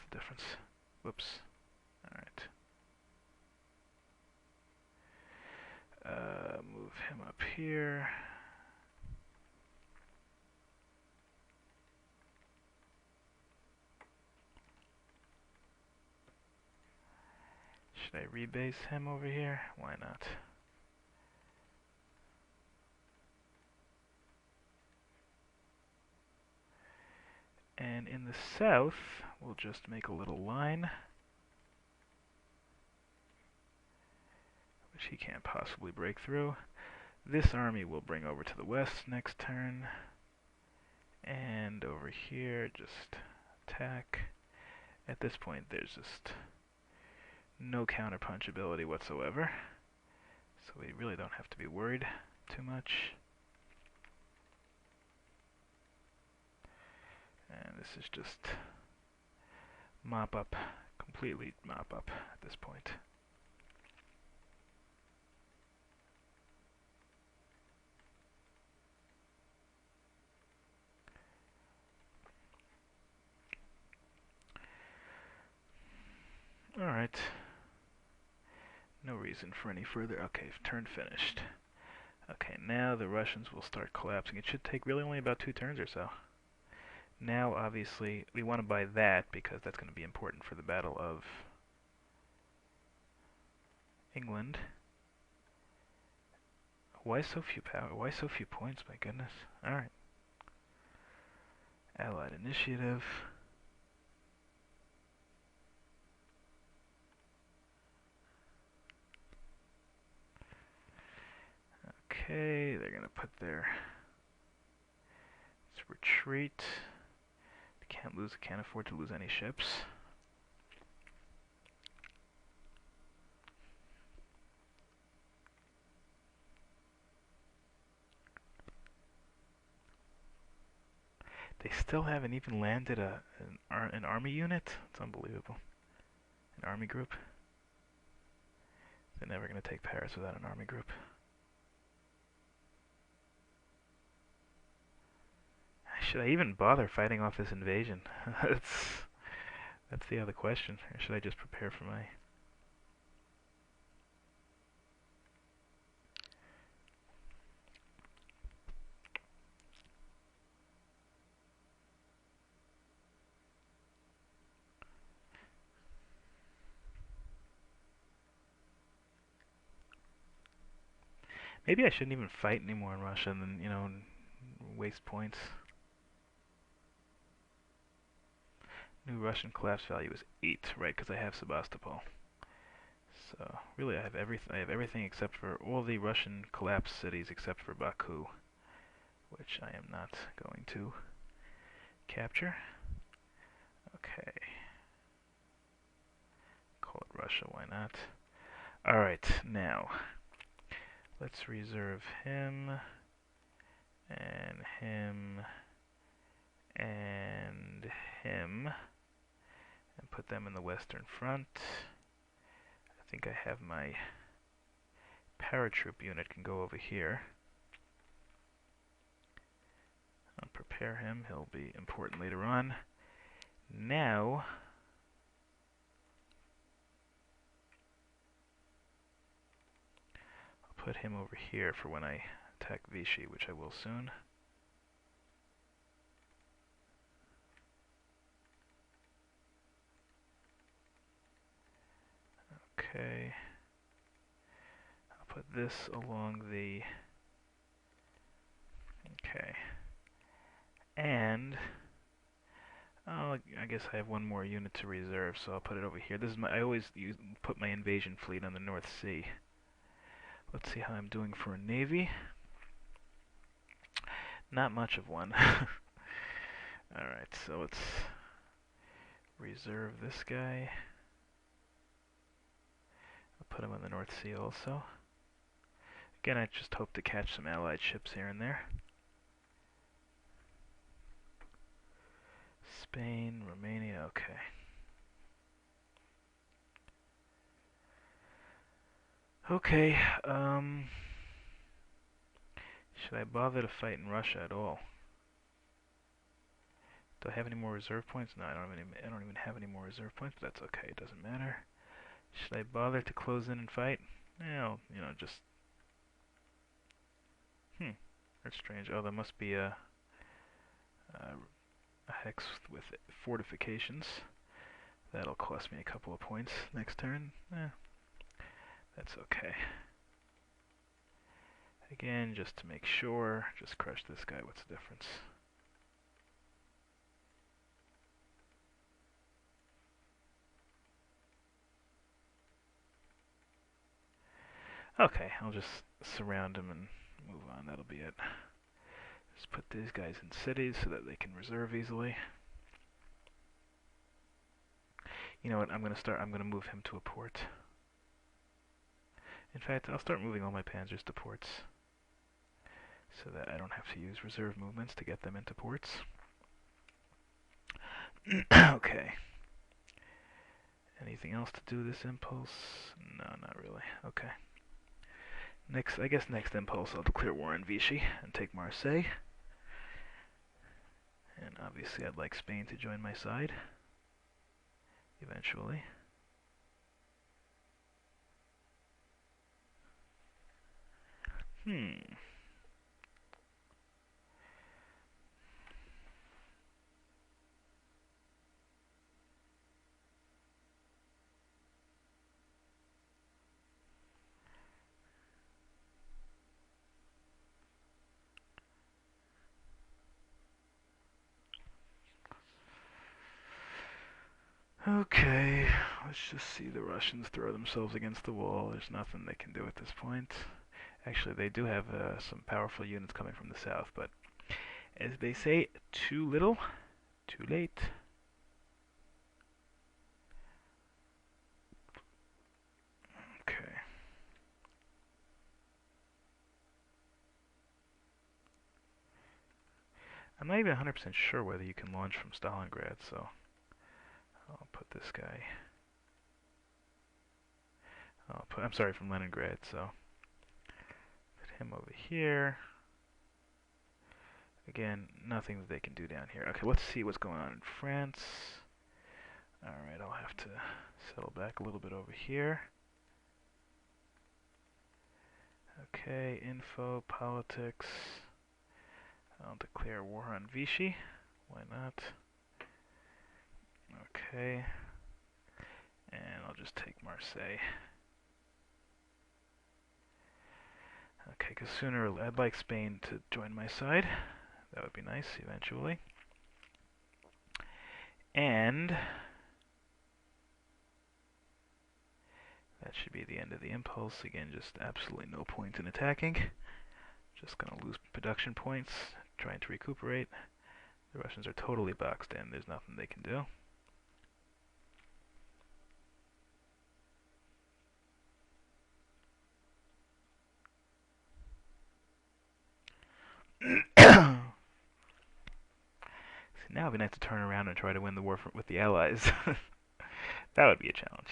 the difference? Whoops. Alright. Move him up here. Should I rebase him over here? Why not? And in the south, we'll just make a little line, which he can't possibly break through. This army will bring over to the west next turn. And over here, just attack. At this point, there's just no counterpunch ability whatsoever. So we really don't have to be worried too much. And this is just mop up, completely mop up at this point. Alright. No reason for any further. Okay, turn finished. Okay, now the Russians will start collapsing. It should take really only about 2 turns or so. Now, obviously, we want to buy that because that's going to be important for the Battle of England. Why so few power? Why so few points? My goodness. Alright. Allied initiative. Okay, they're going to put their retreat. Can't afford to lose any ships. They still haven't even landed an army unit? It's unbelievable. An army group? They're never going to take Paris without an army group. Should I even bother fighting off this invasion? That's the other question. Or should I just prepare for my... Maybe I shouldn't even fight anymore in Russia and then, you know, waste points. New Russian collapse value is 8, right, because I have Sebastopol. So, really I have everything except for all the Russian collapsed cities except for Baku, which I am not going to capture. Okay. Call it Russia, why not? Alright, now let's reserve him and him and him and put them in the Western Front. I think I have my paratroop unit can go over here. I'll prepare him. He'll be important later on. Now, I'll put him over here for when I attack Vichy, which I will soon. Okay. I'll put this along the... Okay. And... Oh, I guess I have one more unit to reserve, so I'll put it over here. This is my... I always put my invasion fleet on the North Sea. Let's see how I'm doing for a navy. Not much of one. Alright, so let's reserve this guy. I'll put him on the North Sea also. Again, I just hope to catch some Allied ships here and there. Spain, Romania, okay. Okay, should I bother to fight in Russia at all? Do I have any more reserve points? No, I don't even have any more reserve points, but that's okay. It doesn't matter. Should I bother to close in and fight? Well, you know, just... That's strange. Oh, there must be a hex with fortifications. That'll cost me a couple of points next turn. That's okay. Again, just to make sure, just crush this guy. What's the difference? Okay, I'll just surround him and move on. That'll be it. Just put these guys in cities so that they can reserve easily. You know what? I'm gonna move him to a port. In fact, I'll start moving all my panzers to ports so that I don't have to use reserve movements to get them into ports. Okay. Anything else to do this impulse? No, not really. Okay. I guess next impulse I'll declare war on Vichy and take Marseille. And obviously I'd like Spain to join my side eventually. Okay, let's just see the Russians throw themselves against the wall. There's nothing they can do at this point. Actually, they do have some powerful units coming from the south, but as they say, too little, too late. Okay. I'm not even 100% sure whether you can launch from Stalingrad, so I'll put this guy. I'm sorry, from Leningrad, so put him over here. Again, nothing that they can do down here. Okay, let's see what's going on in France. Alright, I'll have to settle back a little bit over here. Okay, info, politics. I'll declare war on Vichy. Why not? Okay. And I'll just take Marseille. Okay, because I'd like Spain to join my side. That would be nice eventually. And that should be the end of the impulse. Again, just absolutely no point in attacking. Just gonna lose production points, trying to recuperate. The Russians are totally boxed in. There's nothing they can do. See, now we have to turn around and try to win the war with the Allies. That would be a challenge.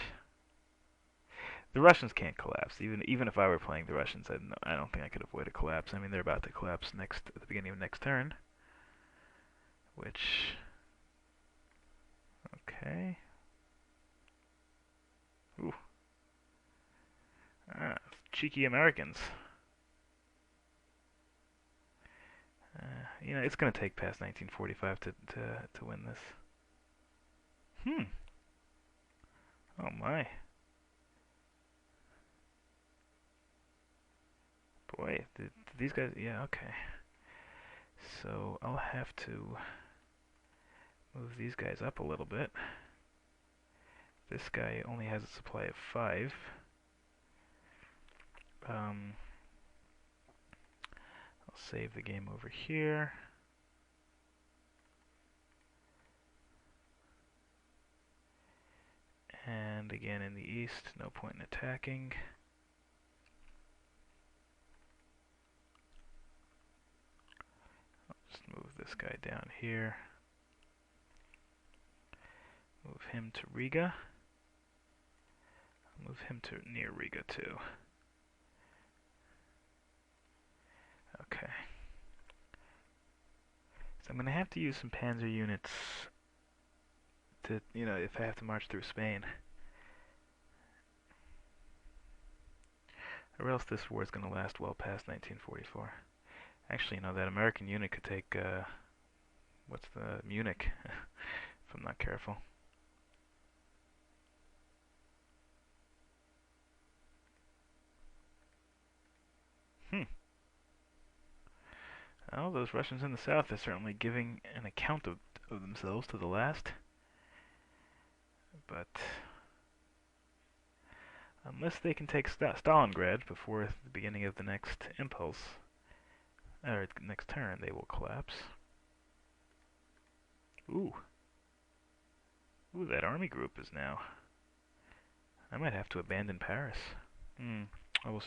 The Russians can't collapse. Even if I were playing the Russians, I don't think I could avoid a collapse. I mean, they're about to collapse at the beginning of next turn. Which... Okay. Ooh. Cheeky Americans. You know, it's going to take past 1945 to win this. Oh my. Boy, did these guys... Yeah, okay. So, I'll have to move these guys up a little bit. This guy only has a supply of 5. I'll save the game over here. And again in the east, no point in attacking. I'll just move this guy down here. Move him to Riga. Move him to near Riga too. Okay. So I'm going to have to use some panzer units to, if I have to march through Spain. Or else this war is going to last well past 1944. Actually, that American unit could take, what's the, Munich, if I'm not careful. Oh, those Russians in the south are certainly giving an account of themselves to the last. But unless they can take Stalingrad before the beginning of the next impulse, or next turn, they will collapse. Ooh. Ooh, that army group is now... I might have to abandon Paris.